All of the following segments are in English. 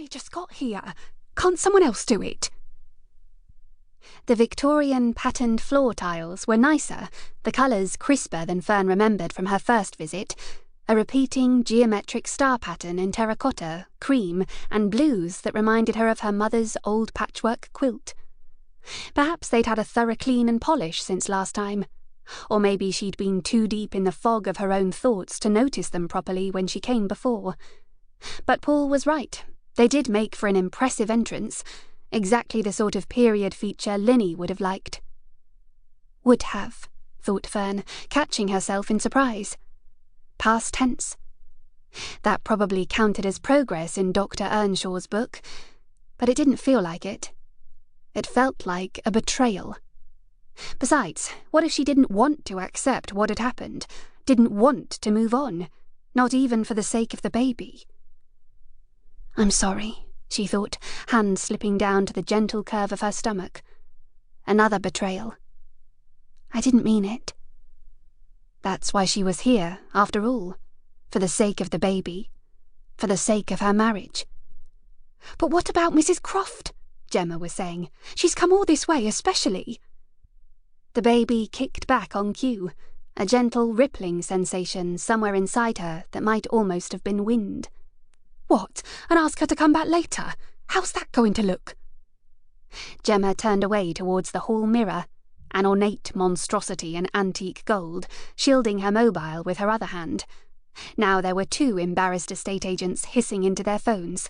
only just got here. Can't someone else do it?" The Victorian patterned floor tiles were nicer, the colours crisper than Fern remembered from her first visit, a repeating geometric star pattern in terracotta, cream, and blues that reminded her of her mother's old patchwork quilt. Perhaps they'd had a thorough clean and polish since last time, or maybe she'd been too deep in the fog of her own thoughts to notice them properly when she came before. But Paul was right. They did make for an impressive entrance, exactly the sort of period feature Linny would have liked. Would have, thought Fern, catching herself in surprise. Past tense. That probably counted as progress in Dr. Earnshaw's book, but it didn't feel like it. It felt like a betrayal. Besides, what if she didn't want to accept what had happened, didn't want to move on, not even for the sake of the baby? "I'm sorry," she thought, hands slipping down to the gentle curve of her stomach. Another betrayal. I didn't mean it. That's why she was here, after all, for the sake of the baby, for the sake of her marriage. "But what about Mrs. Croft?" Gemma was saying. "She's come all this way especially." The baby kicked back on cue, a gentle rippling sensation somewhere inside her that might almost have been wind. "What, and ask her to come back later? How's that going to look?" Gemma turned away towards the hall mirror, an ornate monstrosity in antique gold, shielding her mobile with her other hand. Now there were two embarrassed estate agents hissing into their phones.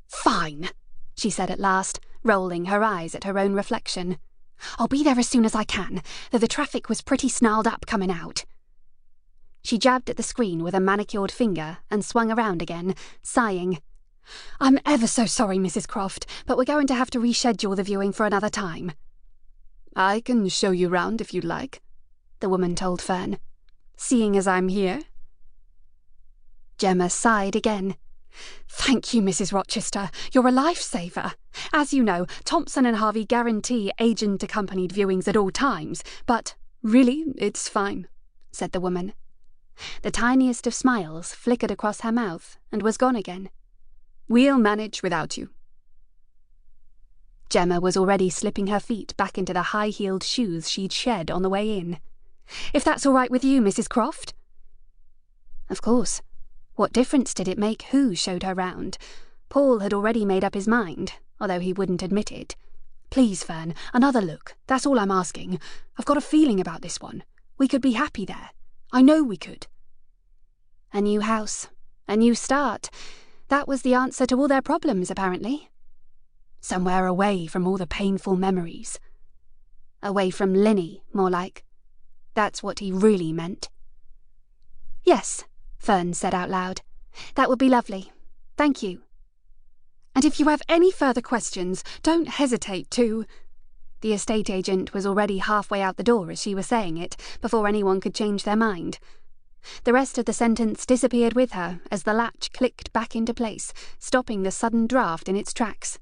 "Fine," she said at last, rolling her eyes at her own reflection. "I'll be there as soon as I can, though the traffic was pretty snarled up coming out." She jabbed at the screen with a manicured finger and swung around again, sighing. "I'm ever so sorry, Mrs. Croft, but we're going to have to reschedule the viewing for another time." "I can show you round if you'd like," the woman told Fern. "Seeing as I'm here." Gemma sighed again. "Thank you, Mrs. Rochester. You're a lifesaver. As you know, Thompson and Harvey guarantee agent-accompanied viewings at all times, but—" "Really, it's fine," said the woman. The tiniest of smiles flickered across her mouth and was gone again. "We'll manage without you." Gemma was already slipping her feet back into the high-heeled shoes she'd shed on the way in. "If that's all right with you, Mrs. Croft?" Of course. What difference did it make who showed her round? Paul had already made up his mind, although he wouldn't admit it. "Please, Fern, another look. That's all I'm asking. I've got a feeling about this one. We could be happy there. I know we could." A new house, a new start. That was the answer to all their problems, apparently. Somewhere away from all the painful memories. Away from Linny, more like. That's what he really meant. "Yes," Fern said out loud. "That would be lovely. Thank you." "And if you have any further questions, don't hesitate to—" The estate agent was already halfway out the door as she was saying it, before anyone could change their mind. The rest of the sentence disappeared with her as the latch clicked back into place, stopping the sudden draft in its tracks.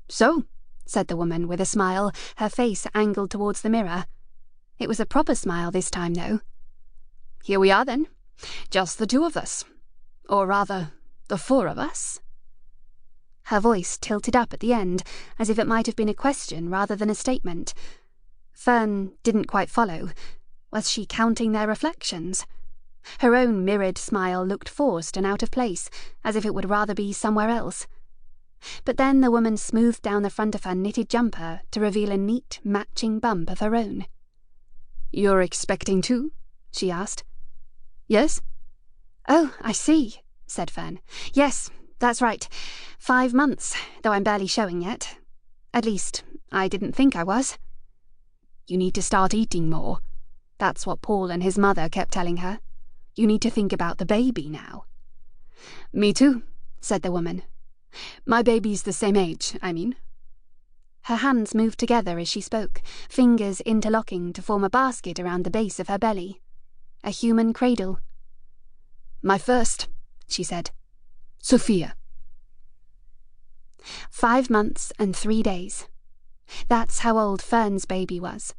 "So," said the woman with a smile, her face angled towards the mirror. It was a proper smile this time, though. "Here we are, then. Just the two of us. Or rather, the four of us." Her voice tilted up at the end, as if it might have been a question rather than a statement. Fern didn't quite follow. Was she counting their reflections? Her own mirrored smile looked forced and out of place, as if it would rather be somewhere else. But then the woman smoothed down the front of her knitted jumper to reveal a neat, matching bump of her own. "You're expecting two?" she asked. "Yes?" "Oh, I see," said Fern. "Yes, that's right. 5 months, though I'm barely showing yet. At least, I didn't think I was." "You need to start eating more." That's what Paul and his mother kept telling her. "You need to think about the baby now." "Me too," said the woman. "My baby's the same age, I mean." Her hands moved together as she spoke, fingers interlocking to form a basket around the base of her belly. A human cradle. "My first," she said. "Sophia." 5 months and 3 days. That's how old Fern's baby was.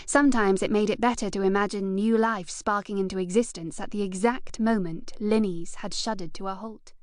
Sometimes it made it better to imagine new life sparking into existence at the exact moment Linny's had shuddered to a halt.